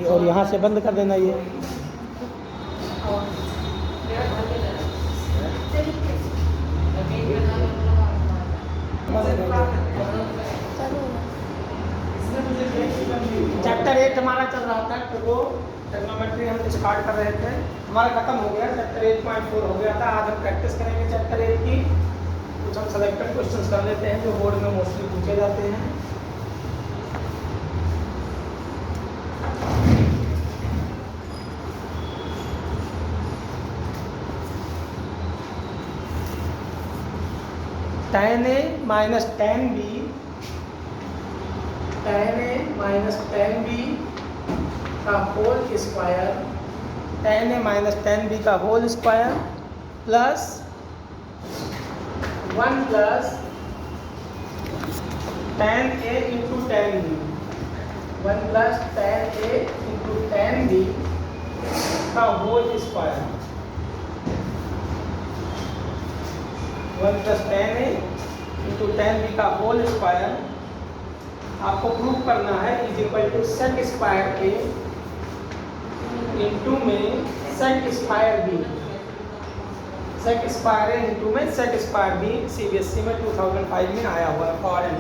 और यहाँ से बंद कर देना ये। चैप्टर 8 हमारा चल रहा था, ट्रिग्नोमेट्री हम स्टार्ट कर रहे थे, हमारा खत्म हो गया। चैप्टर 8.4 हो गया था। आज हम प्रैक्टिस करेंगे चैप्टर 8 की। कुछ हम सेलेक्टेड क्वेश्चंस कर लेते हैं जो बोर्ड में मोस्टली पूछे जाते हैं। tan a minus tan b, tan a minus tan b का whole square, tan a minus tan b का whole square plus 1 plus tan a into tan b, 1 plus tan a into tan b का whole square, 1 plus tan a into tan b का whole square आपको prove करना है is equal to sec square a into में sec square b, sec square a into में sec square b। CBSE में 2005 में आया हुआ है, फॉरेन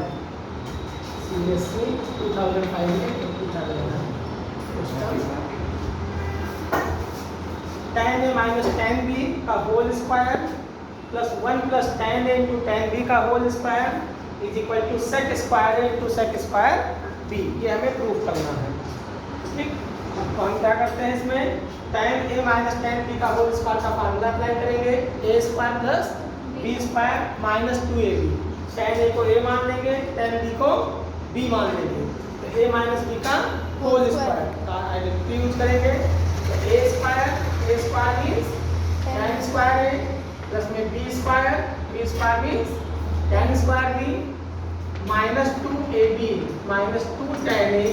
सीबीएसई 2005 में पूछा गया है। tan a minus tan b का whole square plus 1 plus tan a into tan b का whole square is equal to sec square a into sec square b। ये हमें प्रूव करना है, ठीक। तो हम क्या करते हैं इसमें, tan a minus tan b का होल स्क्वायर का फार्मूला अप्लाई करेंगे, a square plus b square minus 2ab। tan a को a मान लेंगे, tan b को b मान लेंगे, तो a माइनस b का होल स्क्वायर का आइडेंटिटी यूज करेंगे। तो a square means tan square a plus में b square means tan square b minus 2ab minus 2 tan a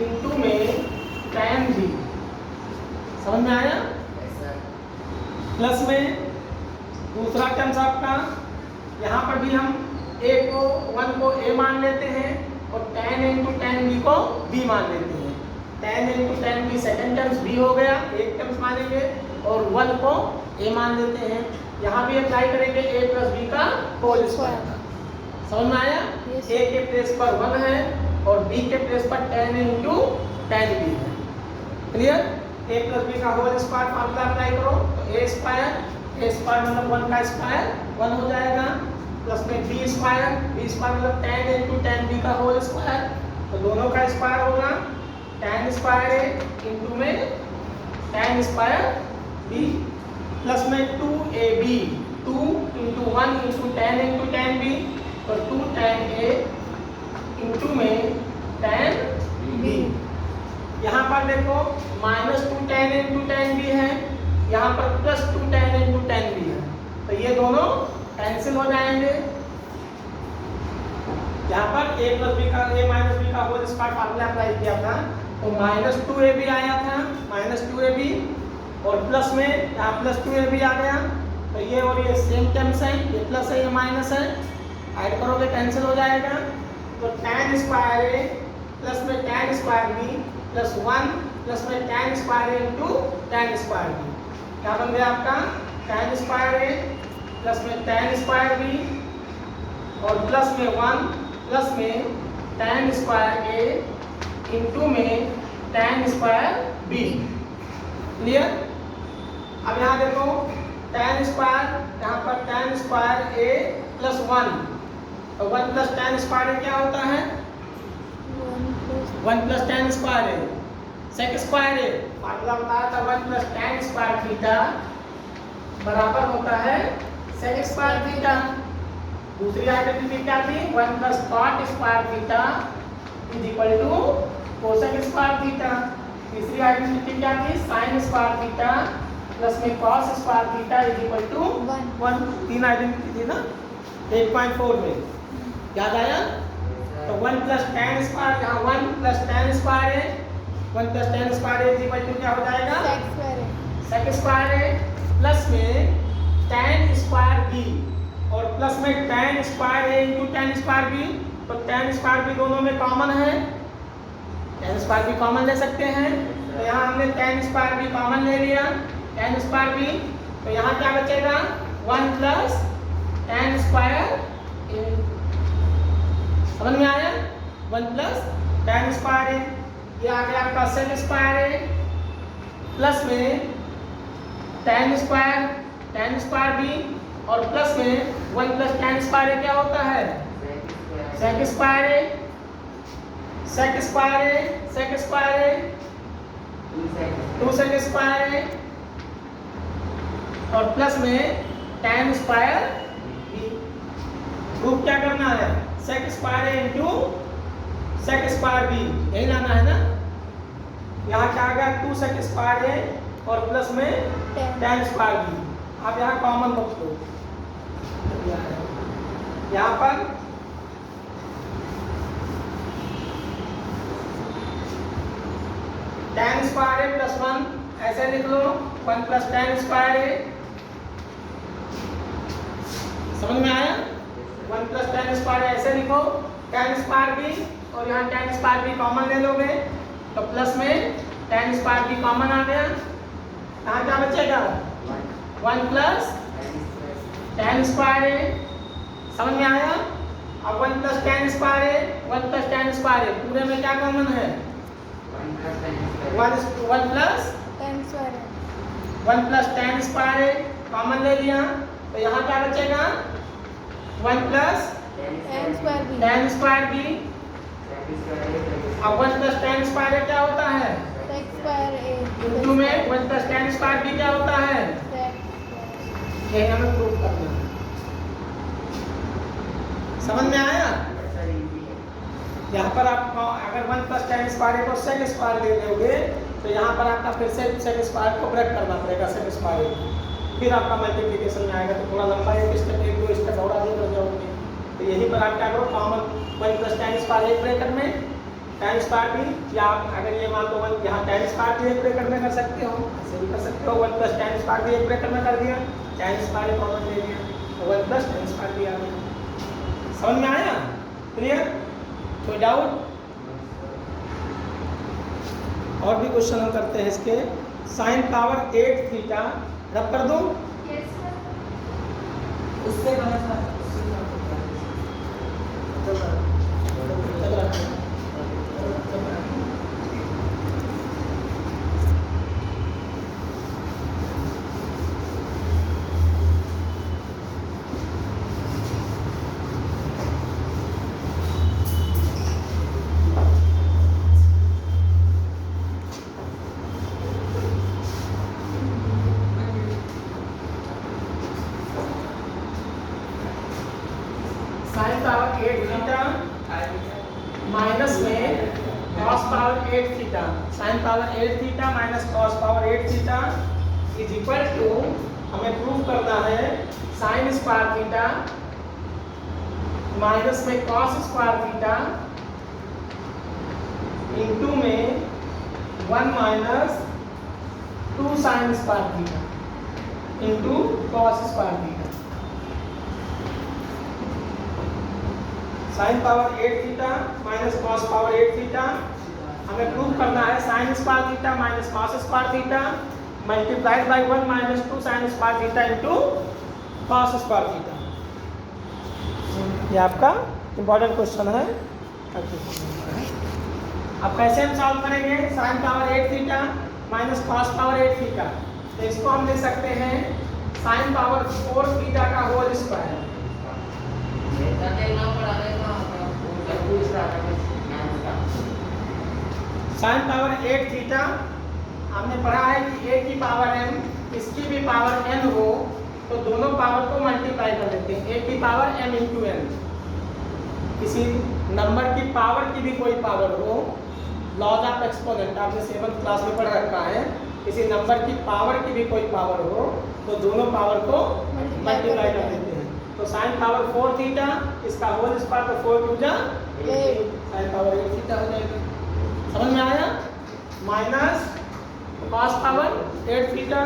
into में tan b। समझ में आया? प्लस में दूसरा टर्म्स आपका, यहाँ पर भी हम a को 1 को a मान लेते हैं और tan a into tan b को b मान लेते हैं। tan a into tan b second terms b हो गया, एक टर्म्स मानेंगे और 1 को a मान लेते हैं। यहाँ भी अप्लाई करेंगे a प्लस b का होल स्क्वायर। समझ में आया? a के प्लेस पर 1 है और b के प्लेस पर tan a into tan b है। क्लियर? a प्लस b का होल स्क्वायर फार्मूला अप्लाई करो तो a स्क्वायर मतलब 1 का स्क्वायर 1 हो जाएगा, प्लस में b स्क्वायर मतलब tan a into tan b का होल स्क्वायर, तो दोनों का स्क्वायर होगा tan स्क्वायर a इंटू में tan स्क्वायर b प्लस में 2ab 2 into 1 into tan into tan b, तो 2 tan a इंटू में tan b। यहाँ पर देखो minus 2 tan a into tan b है, यहाँ पर plus 2 tan a into tan b है, तो ये दोनों कैंसिल हो जाएंगे। यहाँ पर a प्लस b का a माइनस b का होल स्क्वायर फार्मूला अप्लाई किया था तो माइनस 2ab आया था, माइनस 2ab और प्लस में यहाँ प्लस 2ab आ गया, तो ये और ये सेम टर्म्स हैं, ये प्लस है ये माइनस है, ऐड करोगे कैंसिल हो जाएगा। तो tan स्क्वायर a प्लस में tan square b plus 1 plus में tan square a into tan square b, क्या बन गया आपका tan स्क्वायर a प्लस में tan स्क्वायर b और प्लस में 1 प्लस में tan स्क्वायर a इंटू में tan स्क्वायर b। क्लियर? अब यहाँ देखो tan स्क्वायर, यहाँ पर tan स्क्वायर a प्लस 1, तो 1 प्लस tan स्क्वायर a क्या होता है 1 plus tan square a, sec square a formula बताया था 1 प्लस tan स्क्वायर थीटा बराबर होता है सेक स्क्वायर थीटा। दूसरी आइडेंटिटी क्या थी 1 plus cot square theta is equal to cosec square theta. तीसरी आइडेंटिटी क्या थी साइन स्क्वायर थीटा प्लस में cos square theta is equal to 1। तीन आइडेंटिटी थी ना 8.4 में, याद आया? तो 1 प्लस tan स्क्वायर, यहाँ 1 प्लस tan स्क्वायर है, 1 plus tan square is equal to क्या हो जाएगा सेक स्क्वायर है प्लस में tan स्क्वायर b और प्लस में tan square a into tan square b, तो tan स्क्वायर b दोनों में कॉमन है, tan स्क्वायर भी कॉमन ले सकते हैं, तो यहाँ हमने tan स्क्वायर भी कॉमन ले लिया, tan स्क्वायर भी, तो यहाँ क्या बचेगा 1 प्लस tan स्क्वायर, समझ में आया, 1 प्लस tan स्क्वायर है, ये आ गया आपका sec स्क्वायर है, प्लस में tan स्क्वायर भी, और प्लस में 1 प्लस tan स्क्वायर है क्या होता है sec स्क्वायर है, sec स्क्वायर है, sec स्क्वायर है 2 sec स्क्वायर है, और प्लस में tan स्क्वायर भी। प्रूफ क्या करना है sec स्क्वायर है इंटू sec स्क्वायर भी, यही लाना है ना। यहाँ क्या आ गया 2 sec स्क्वायर है और प्लस में tan स्क्वायर भी, आप यहाँ कॉमन रख लो, यहाँ पर tan स्क्वायर है प्लस 1 ऐसे लिख लो, 1 प्लस tan स्क्वायर है, समझ में आया, 1 प्लस tan स्क्वायर है ऐसे लिखो, tan स्क्वायर भी, और यहाँ tan स्क्वायर भी कॉमन ले लोगे तो प्लस में tan स्क्वायर भी कॉमन आ गया, यहाँ क्या बचेगा 1 प्लस tan स्क्वायर है, समझ में आया। अब 1 प्लस tan स्क्वायर है, 1 प्लस tan स्क्वायर है, पूरे में क्या कॉमन है 1 प्लस tan स्क्वायर है, कॉमन ले लिया, तो यहाँ क्या बचेगा 1 प्लस tan स्क्वायर भी, अब 1 प्लस tan स्क्वायर क्या होता है इंटू में 1 प्लस tan स्क्वायर भी क्या होता है, ये हमें प्रूफ करना है, समझ में आया। यहाँ पर आप अगर 1 प्लस tan स्क्वायर को sec स्क्वायर ले लोगे तो यहाँ पर आपका फिर से sec स्क्वायर को ब्रेक करना पड़ेगा sec स्क्वायर, फिर आपका मल्टीप्लिकेशन में आएगा, तो थोड़ा लंबा एक दो स्टेप और आगे बढ़ जाओगे, तो यहीं पर आप क्या करो कॉमन 1 प्लस tan स्क्वायर एक ब्रैकेट में tan स्क्वायर भी, या आप अगर ये मान लो यहाँ tan स्क्वायर भी एक ब्रैकेट में कर सकते हो, ऐसे भी कर सकते हो, 1 प्लस tan स्क्वायर भी एक ब्रैकेट में कर दिया, tan स्क्वायर कॉमन ले लिया, तो 1 प्लस tan स्क्वायर भी आ गया, समझ में आया, क्लियर, कोई डाउट। और भी क्वेश्चन हम करते हैं इसके, sin पावर 8 थीटा रब कर दूं, उससे sin पावर 8 थीटा माइनस में cos power 8 theta, sin power 8 theta minus cos power 8 theta is equal to, हमें प्रूव करना है sin स्क्वायर थीटा माइनस में cos स्क्वायर थीटा इंटू में 1 minus 2 sin square theta into cos square theta. sin power 8 theta minus cos power 8 theta, हमें prove करना है sin square theta minus cos square theta multiplied by 1 minus 2 sin square theta into cos square theta. ये आपका important question है। अब कैसे हम solve करेंगे sin power 8 theta minus cos power 8 theta, तो इसको हम लिख सकते हैं sin पावर 4 थीटा का whole square. sin power 8 theta हमने पढ़ा है कि a की पावर m इसकी भी पावर n हो तो दोनों पावर को मल्टीप्लाई कर देते हैं, a की पावर m इंटू n। किसी नंबर की पावर की भी कोई पावर हो, लॉज ऑफ एक्सपोनेंट आपने 7th क्लास में पढ़ रखा है, किसी नंबर की पावर की भी कोई पावर हो तो दोनों पावर को मल्टीप्लाई कर देते हैं। तो sin पावर 4 थीटा इसका होल स्क्वायर तो 4 टू जा sin पावर 8 थीटा हो जाएगा, समझ में आया। Minus cos power 8 theta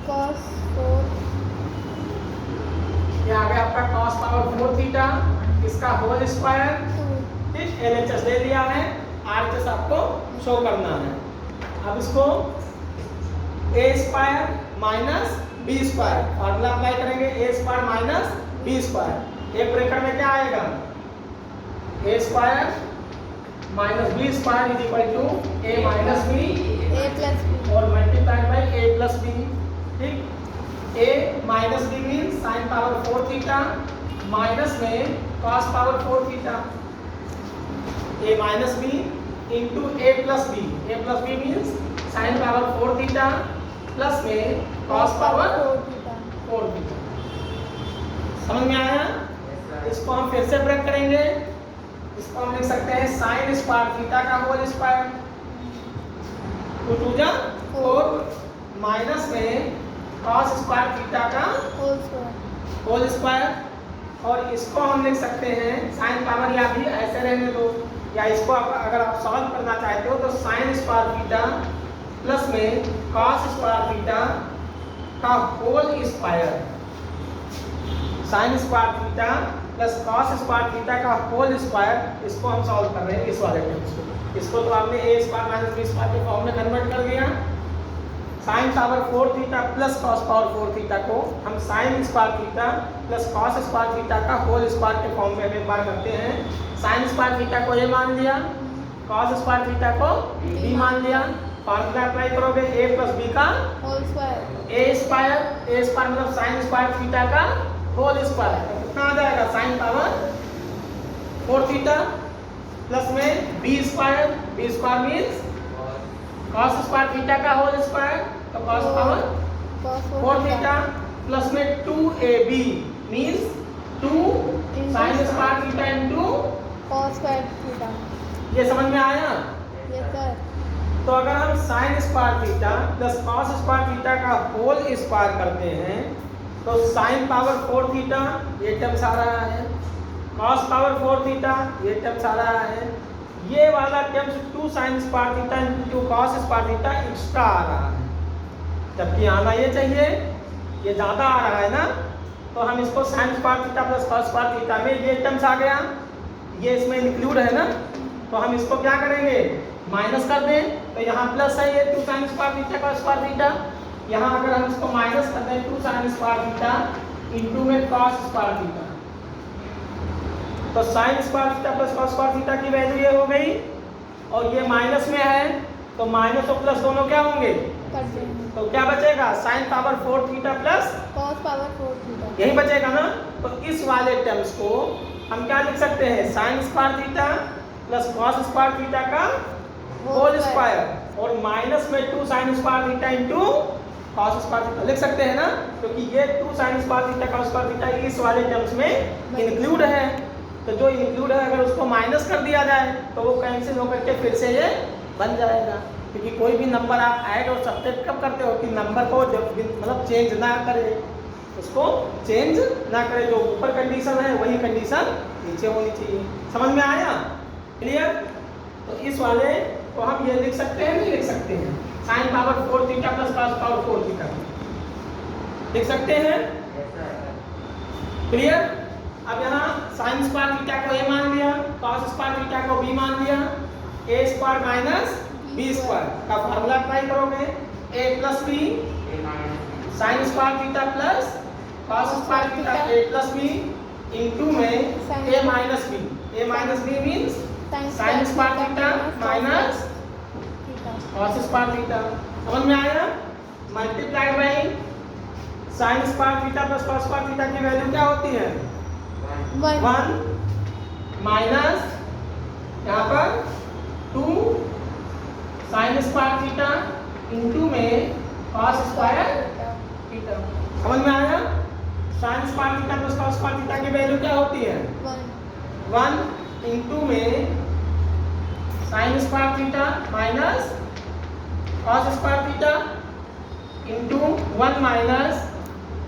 cos 4 ये आ गया आपका cos पावर 4 थीटा इसका होल स्क्वायर, ठीक, LHS ले लिया है, RHS आपको शो करना है। अब इसको a square minus B square formula apply करेंगे, a square minus B square. एक ब्रैकेट में क्या आएगा, a square minus B square is equal to a minus B A plus B. और multiplied by a plus B. ठीक, a minus B mean sine power 4 theta minus में cos power 4 theta, a minus B into a plus B means sine power 4 theta plus में cos power 4 theta. समझ में आया? इसको हम फिर से ब्रेक करेंगे। इसको हम लिख सकते हैं साइन स्क्वायर थीटा का होल स्क्वायर, 2 टू जा 4 माइनस में कॉस स्क्वायर थीटा का Whole square. Whole square. और इसको हम लिख सकते हैं साइन पावर या भी ऐसे रहने दो, या इसको अगर आप सॉल्व करना चाहते हो तो साइन स्क्वायर थीटा प्लस में कॉस स्क्वायर थीटा का whole square, sine square theta plus cos square theta का होल स्क्वायर, इसको हम सॉल्व कर रहे हैं इस वाले टर्म्स को। इसको तो आपने a square minus B square के फॉर्म में कन्वर्ट कर दिया। Sine power 4 theta plus cos power 4 theta को हम sine square theta plus cos square theta का होल स्क्वायर के फॉर्म में एक बार करते हैं। साइन स्क्वायर थीटा को a मान लिया, कॉस स्क्वायर थीटा को b मान लिया। फॉर्मूला अप्लाई करोगे a प्लस b का Whole square. a स्क्वायर मतलब साइन स्क्वायर थीटा का होल स्क्वायर, कितना आ जाएगा साइन पावर 4 थीटा प्लस में b square means cos square theta का होल स्क्वायर, तो cos power Cos 4 theta plus में 2ab means 2 sine square theta into, Cos square theta. ये समझ में आया? Yes sir. तो अगर हम sine square theta plus cos square theta का होल स्क्वायर करते हैं तो साइन पावर 4 थीटा ये टर्म्स आ रहा है, कॉस पावर 4 थीटा ये टर्म्स आ रहा है, ये वाला terms 2 sine square theta into cos square theta extra आ रहा है, जबकि आना ये चाहिए, ये ज़्यादा आ रहा है ना। तो हम इसको sign square theta plus cos square theta में ये टर्म्स आ गया, ये इसमें इंक्लूड है ना, तो हम इसको क्या करेंगे माइनस कर दें, तो यहाँ प्लस है ये 2 साइन स्क्वायर थीटा का स्क्वायर थीटा, यहाँ अगर हम इसको माइनस कर दें 2 साइन स्क्वायर थीटा इंटू में कॉस स्क्वायर थीटा, तो sine square theta plus cos square theta की वैल्यू ये हो गई, और ये माइनस में है तो माइनस और प्लस दोनों क्या होंगे, कट देंगे। तो क्या बचेगा sign power 4 theta plus Cos power 4 theta. यही बचेगा ना। तो इस वाले टर्म्स को हम क्या लिख सकते हैं sine square theta plus cos square theta का होल स्क्वायर और माइनस में 2 sine square theta into cos square theta लिख सकते हैं ना, क्योंकि ये 2 sine square theta cos square theta इस वाले टर्म्स में इंक्लूड है। तो जो इंक्लूड है अगर उसको माइनस कर दिया जाए तो वो कैंसिल होकर के फिर से ये बन जाएगा, क्योंकि कोई भी नंबर आप ऐड और सब्ट्रैक्ट कब करते हो कि नंबर को जब मतलब चेंज ना करे, उसको चेंज ना करे, जो ऊपर कंडीशन है वही कंडीशन नीचे होनी चाहिए। समझ में आया? क्लियर? तो इस वाले को हम ये लिख सकते हैं, नहीं लिख सकते हैं sign power 4 theta plus cos power 4 theta लिख सकते हैं। क्लियर? अब यहाँ साइन स्क्वायर थीटा को a मान लिया, कॉस स्क्वायर थीटा को b मान लिया, a square minus b square का फार्मूला अप्लाई करोगे a plus b sign square theta plus cos square theta a plus b into में a minus b means sign square theta minus cos square theta. समझ में आया? Multiplied by sine square theta plus cos square theta की value क्या होती है 1 minus यहाँ पर 2 साइन स्क्वायर थीटा इंटू में कॉस स्क्वायर थीटा। समझ में आया? Sign square theta plus cos square theta की वैल्यू क्या होती है 1 इंटू में sign square theta minus cos square theta into 1 minus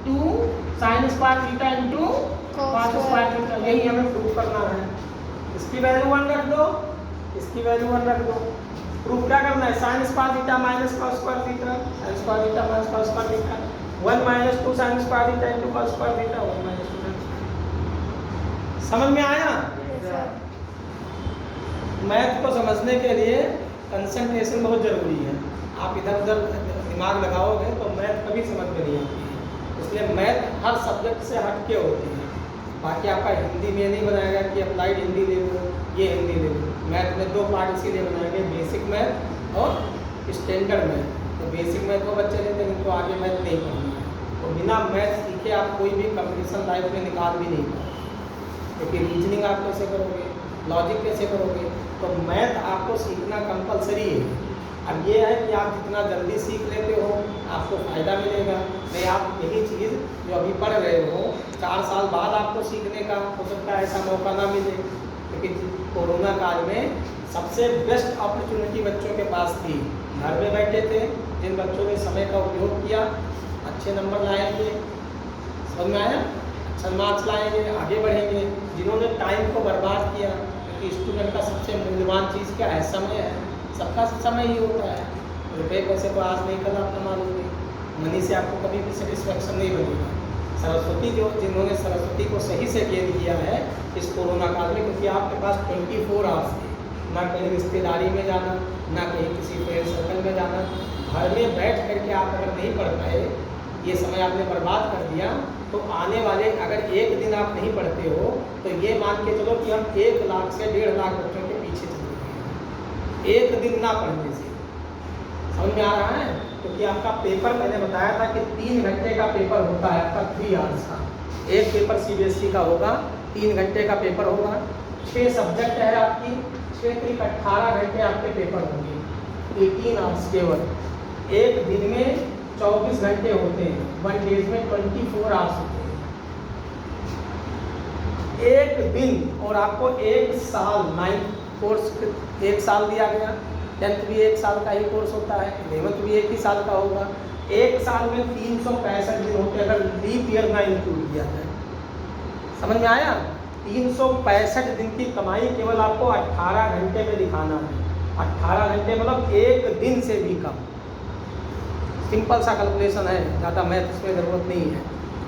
2 sine square theta into cos square theta. यही हमें प्रूव करना है। इसकी वैल्यू 1 रख दो, इसकी वैल्यू 1 रख दो। प्रूफ क्या करना है sine square theta minus cos square theta, sine square theta minus cos square theta, 1 minus 2 sine square theta into cos square theta, 1 minus 2 sine. समझ में आया? मैथ को समझने के लिए कंसंट्रेशन बहुत ज़रूरी है। आप इधर उधर दिमाग लगाओगे तो मैथ कभी समझ में नहीं आती है। इसलिए मैथ हर सब्जेक्ट से हट के होती है। बाकी आपका हिंदी में नहीं बनाया गया कि अप्लाइड हिंदी ले लो, ये हिंदी ले लो। मैथ में 2 पार्ट इसीलिए बनाए गए, बेसिक मैथ और स्टैंडर्ड मैथ। तो बेसिक मैथ वो बच्चे लेते हैं जिनको आगे मैथ नहीं पढ़ना है। तो बिना मैथ सीखे आप कोई भी कंपटीशन लाइफ में निकाल भी नहीं पाओगे, क्योंकि रीजनिंग आप कैसे करोगे, लॉजिक कैसे करोगे। तो मैथ आपको सीखना कंपलसरी है। अब ये है कि आप जितना जल्दी सीख लेते हो आपको फ़ायदा मिलेगा। नहीं आप यही चीज़ जो अभी पढ़ रहे हो 4 साल बाद आपको सीखने का हो सकता है ऐसा मौका ना मिले, क्योंकि कोरोना काल में सबसे बेस्ट अपॉर्चुनिटी बच्चों के पास थी। घर में बैठे थे, जिन बच्चों ने समय का उपयोग किया अच्छे नंबर लाएंगे, समझ में आया, अच्छा मार्क्स लाएंगे, आगे बढ़ेंगे। जिन्होंने टाइम को बर्बाद किया, क्योंकि स्टूडेंट का सबसे मूल्यवान चीज़ क्या है, समय है। सबका समय ही होता है। रुपये पैसे तो आज नहीं कल आप कमा लोगे, मनी से आपको कभी भी सेटिस्फैक्शन नहीं बनेगा। सरस्वती जो जिन्होंने सरस्वती को सही से गेन किया है इस कोरोना काल में, क्योंकि आपके पास 24 आवर्स थे, ना कहीं रिश्तेदारी में जाना, ना कहीं किसी फ्रेंड सर्कल में जाना। घर में बैठ करके आप अगर नहीं पढ़ पाए, ये समय आपने बर्बाद कर दिया, तो आने वाले अगर एक दिन आप नहीं पढ़ते हो तो ये मान के चलो कि हम 1 लाख से 1.5 लाख बच्चों के पीछे चले गए एक दिन ना पढ़ने से। समझ में आ रहा है? क्योंकि आपका पेपर मैंने बताया था कि 3 घंटे का पेपर होता है आपका 3 आवर्स का। एक पेपर CBSE का होगा, 3 घंटे का पेपर होगा। 6 सब्जेक्ट है आपकी, 6 त्रिक 18 घंटे आपके पेपर होंगे, 18 आवर्स केवल। एक दिन में 24 घंटे होते हैं, 1 डेज में 24 आवर्स होते हैं एक दिन। और आपको 1 साल 9th कोर्स 1 साल दिया गया, 10th भी 1 साल का ही कोर्स होता है, 11th भी 1 ही साल का होगा। 1 साल में 365 दिन होते हैं अगर लीप ईयर ना इंक्लूड किया जाए। समझ में आया? 365 दिन की कमाई केवल आपको 18 घंटे में दिखाना है। 18 घंटे मतलब एक दिन से भी कम। सिंपल सा कैलकुलेशन है, ज़्यादा मैथ इसमें ज़रूरत नहीं है।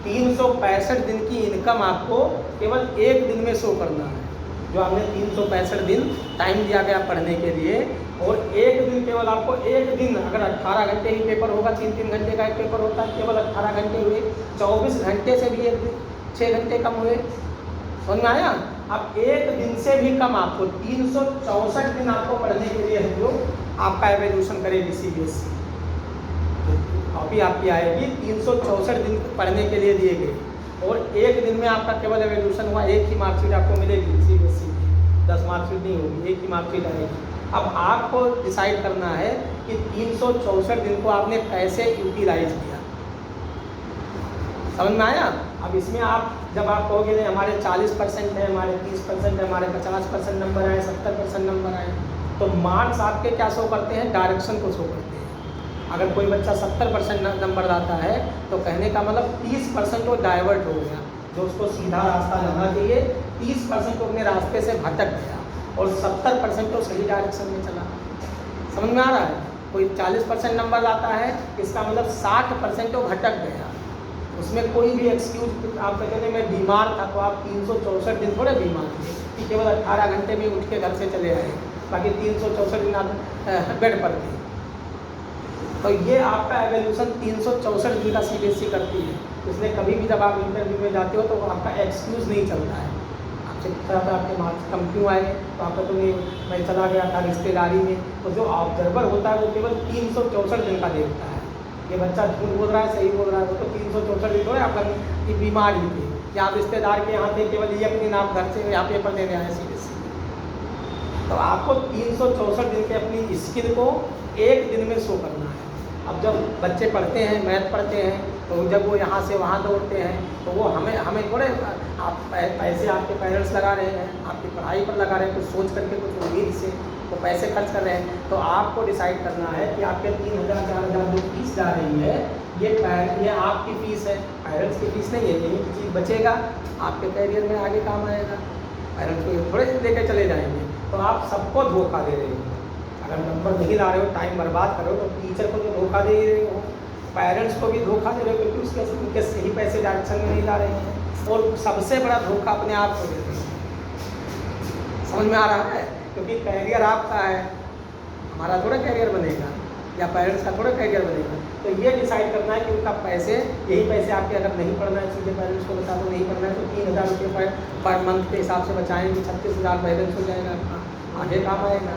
365 दिन की इनकम आपको केवल एक दिन में शो करना है। जो आपने 365 दिन टाइम दिया गया पढ़ने के लिए, और एक दिन केवल आपको एक दिन, अगर 18 घंटे ही पेपर होगा, 3-3 घंटे का एक पेपर होता है, केवल 18 घंटे हुए, 24 घंटे से भी एक दिन 6 घंटे कम हुए। समझ में आया? अब एक दिन से भी कम आपको 364 दिन आपको पढ़ने के लिए है जो आपका एवोल्यूशन करेगी CBSE। कॉपी आपकी आएगी 364 दिन पढ़ने के लिए दिए गए, और एक दिन में आपका केवल एवोल्यूशन हुआ, एक ही मार्कशीट आपको मिलेगी CBSE की, 10 मार्कशीट नहीं होगी, एक ही मार्कशीट आएगी। अब आपको डिसाइड करना है कि 364 दिन को आपने कैसे यूटिलाइज किया। समझ में आया? अब इसमें आप जब आप कहोगे नहीं हमारे 40% है, हमारे 30% है, हमारे 50% नंबर आए, 70% नंबर आए, तो मार्क्स आपके क्या शो करते हैं, डायरेक्शन को शो करते हैं। अगर कोई बच्चा 70% नंबर लाता है तो कहने का मतलब 30% वो डाइवर्ट हो गया, जो उसको सीधा रास्ता जाना चाहिए 30% वो अपने रास्ते से भटक गया, और 70% तो सही डायरेक्शन में चला। समझ में आ रहा है? कोई 40% नंबर लाता है, इसका मतलब 60% तो भटक गया। उसमें कोई भी एक्सक्यूज आप कहते हैं मैं बीमार था, तो आप 364 दिन थोड़े बीमार थे कि केवल 18 घंटे में उठ के घर से चले आए, बाकी 364 दिन आप बेड पर थे। तो ये आपका एवोल्यूशन 364 दिन का CBSE करती है। इसलिए कभी भी जब आप इंटरव्यू में जाते हो तो आपका एक्सक्यूज़ नहीं चलता है। आपसे पूछा था आपके मार्क्स कम क्यों आए, तो आपका तो नहीं मैं चला गया था रिश्तेदारी में। तो जो ऑब्जर्वर होता है वो केवल 364 दिन का देखता है। ये बच्चा झूठ बोल रहा है, सही बोल रहा है, वो तो 364 दिन थोड़े आपका कि बीमार ही थे, या आप रिश्तेदार के यहाँ थे, केवल ये अपनी नाम घर से यहाँ पेपर देने आए CBSE। तो आपको 364 दिन के अपनी स्किल को एक दिन में शो करना है। अब जब बच्चे पढ़ते हैं, मैथ पढ़ते हैं, तो जब वो यहाँ से वहाँ दौड़ते हैं, तो वो हमें थोड़े आप पैसे आपके पेरेंट्स लगा रहे हैं, आपकी पढ़ाई पर लगा रहे हैं, कुछ सोच करके, कुछ उम्मीद से वो पैसे खर्च कर रहे हैं। तो आपको डिसाइड करना है कि आपके 3,000 4,000 जो फीस जा रही है, ये आपकी फ़ीस है, पेरेंट्स की फ़ीस नहीं है। यही चीज़ बचेगा, आपके करियर में आगे काम आएगा। पेरेंट्स को थोड़े लेके चले जाएंगे, तो आप सबको धोखा दे रहे हो। अगर नंबर नहीं ला रहे हो, टाइम बर्बाद कर रहे हो, तो टीचर को तो धोखा दे ही रहे हो, पेरेंट्स को भी धोखा दे रहे हो, क्योंकि उनके सही पैसे डायरेक्शन में नहीं ला रहे हैं, और सबसे बड़ा धोखा अपने आप को दे रहे हैं। समझ में आ रहा है? क्योंकि कैरियर आपका है, हमारा थोड़ा कैरियर बनेगा या पेरेंट्स का थोड़ा कैरियर बनेगा। तो ये डिसाइड करना है कि उनका पैसे, यही पैसे आपके अगर नहीं पढ़ना है, सीधे पेरेंट्स को बता दो नहीं पढ़ना है तो 3000 रुपये पर मंथ के हिसाब से बचाएंगे, 36,000 बैलेंस हो जाएगा आपका, आगे काम आएगा।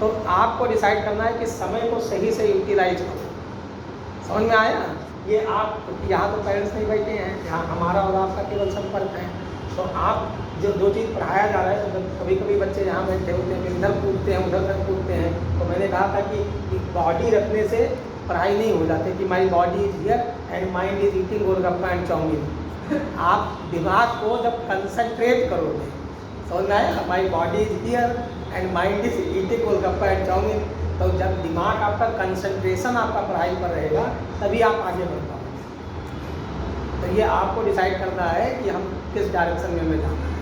तो आपको डिसाइड करना है कि समय को सही से यूटिलाइज करो। समझ में आया? ये आप यहाँ तो पेरेंट्स नहीं बैठे हैं, यहाँ हमारा और आपका केवल संपर्क है। तो आप जो दो चीज़ पढ़ाया जा रहा है, तो कभी कभी बच्चे यहाँ बैठे होते हैं, इधर कूदते हैं उधर तक कूदते हैं। तो मैंने कहा था कि बॉडी रखने से पढ़ाई नहीं हो जाती कि my body is here and mind is eating golgappa and chowmein. आप दिमाग को जब कंसंट्रेट करोगे, समझ में आया? My body is here and mind is eating golgappa and chowmein. तो जब दिमाग आपका कंसंट्रेशन आपका पढ़ाई पर रहेगा तभी आप आगे बढ़ पाओगे। तो ये आपको डिसाइड करना है कि हम किस डायरेक्शन में हमें जाना है।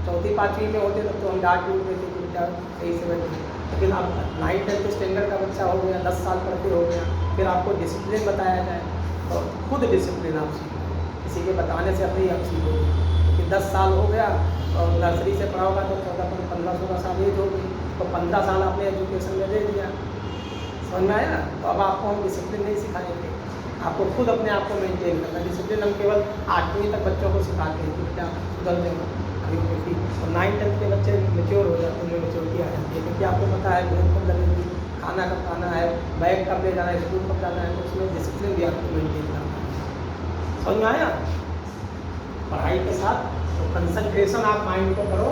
चौथी पाँचवीं में होते तब तो हम डांट डूट देते कि बेटा सही से बैठे, लेकिन अब 9th-10th स्टैंडर्ड का बच्चा हो गया, 10 साल पढ़ते हो गया, फिर आपको डिसिप्लिन बताया जाए तो खुद डिसिप्लिन आप सीखो, किसी के बताने से अपनी आप सीखोगे। क्योंकि 10 साल हो गया और नर्सरी से पढ़ा होगा तो 14-15-16 साल एज हो गई, तो 15 साल आपने एजुकेशन में दे दिया। समझ में आया? तो अब आपको हम डिसिप्लिन नहीं सिखाएंगे, आपको खुद अपने आप को मेंटेन करना। डिसिप्लिन हम केवल 8वीं तक बच्चों को सिखाते हैं कि बेटा सुधर देना। अभी क्योंकि 9th-10th के बच्चे मेच्योर हो जाते हैं, उनमें मेच्योरिटी आ जाती है, क्योंकि आपको पता है भूख कब लगेगी, खाना कब खाना है, बैग कब ले जाना है, स्कूल कब जाना है, तो उसमें डिसिप्लिन भी आपको मेंटेन करना है। समझ में आया? पढ़ाई के साथ तो कंसंट्रेशन आप माइंड को करो।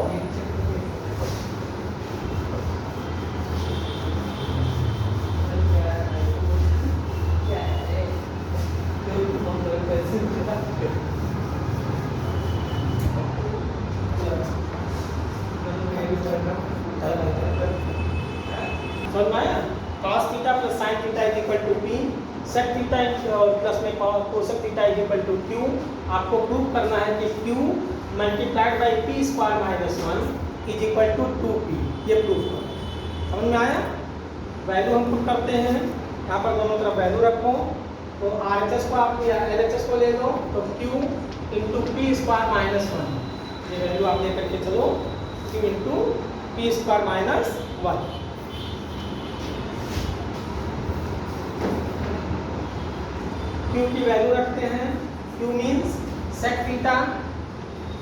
समझ में आया? cos theta plus sin theta is equal to p, sec theta plus में cosec theta is equal to q। आपको प्रूव करना है कि q multiplied by p square minus 1 is equal to 2p। ये प्रूव करो। समझ में आया? वैल्यू हम पुट करते हैं, यहाँ पर दोनों तरफ वैल्यू रखो। तो RHS को आप LHS को ले लो, तो q into P square minus 1, ये वैल्यू आप लेकर के चलो, q into P square minus 1। Q की वैल्यू रखते हैं, Q means sec theta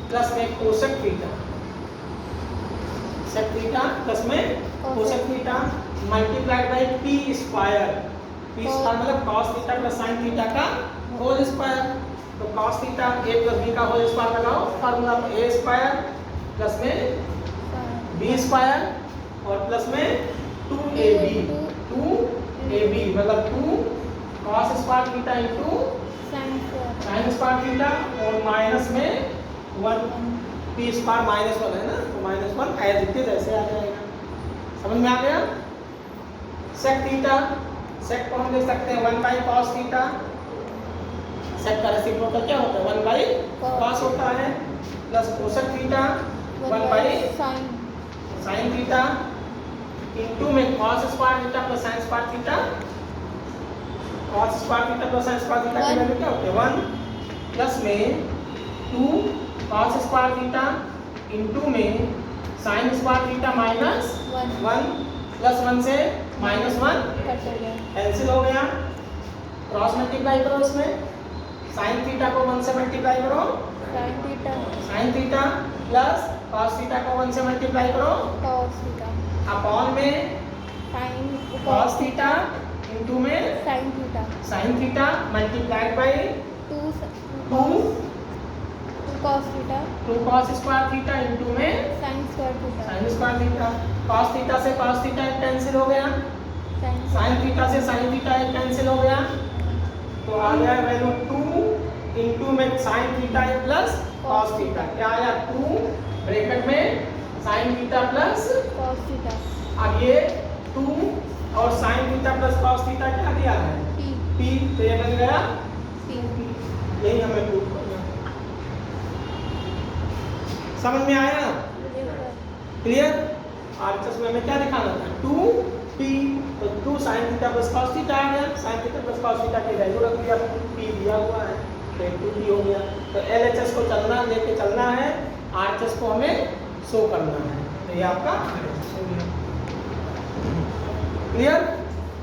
plus में cosec theta, sec theta plus में cosec theta multiplied by p square. p square मतलब cos theta plus sin theta का होल स्क्वायर। तो cos theta a plus b का whole square लगाओ, formula a square plus में b square और plus में 2ab मतलब 2 cos square theta into sin square theta और माइनस में 1 p स्क्वायर माइनस 1 है ना, तो माइनस 1 एज इट इज ऐसे आ जाएगा। समझ में आ गया? sec थीटा, sec को हम देख सकते हैं 1 बाई cos थीटा, sec का रेसिप्रोकल क्या होता है 1 बाई cos होता है, plus cosec theta 1 by sin theta into में cos square theta plus sin square theta. cos square theta plus sin square theta की वैल्यू क्या होती है 1 प्लस में 2 cos स्क्वायर थीटा इंटू में sin square theta minus 1 plus 1 से minus 1 cancel हो गया। क्रॉस मल्टीप्लाई करो, इसमें sin थीटा को 1 से मल्टीप्लाई करो, sin theta plus cos theta को 1 से मल्टीप्लाई करो, अपॉन में cos थीटा इंटू में sin theta multiplied by 2 cos square theta into में sin square theta. cos theta से cos थीटा कैंसिल हो गया, sin थीटा से sin थीटा कैंसिल हो गया, तो आ गया वैल्यू 2 इंटू में sin theta plus cos theta. क्या आया 2 ब्रैकेट में sin theta plus cos theta. अब ये 2 और sin theta plus cos theta क्या दिया है p, तो ये बन गया यही हमें प्रूव करना। समझ में आया? क्लियर? RHS में हमें क्या दिखाना था 2p, तो 2 sin theta plus cos theta आ गया, sin theta plus cos theta की वैल्यू रख दिया, p दिया हुआ है तो 2p हो गया। तो LHS को लेके चलना है, RHS को हमें शो करना है। तो तो ये आपका क्लियर।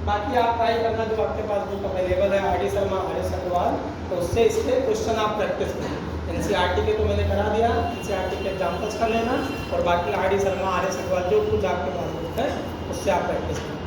बाकी आप ट्राई करना, जो आपके पास बुक अवेलेबल है R D Sharma, R S Agarwal, तो उससे इसके क्वेश्चन आप प्रैक्टिस करें। एनसीईआरटी के तो मैंने करा दिया, एनसीईआरटी के एग्जाम्पल्स कर लेना, और बाकी R D Sharma, R S Agarwal जो कुछ आपके पास बुक है उससे आप प्रैक्टिस करें।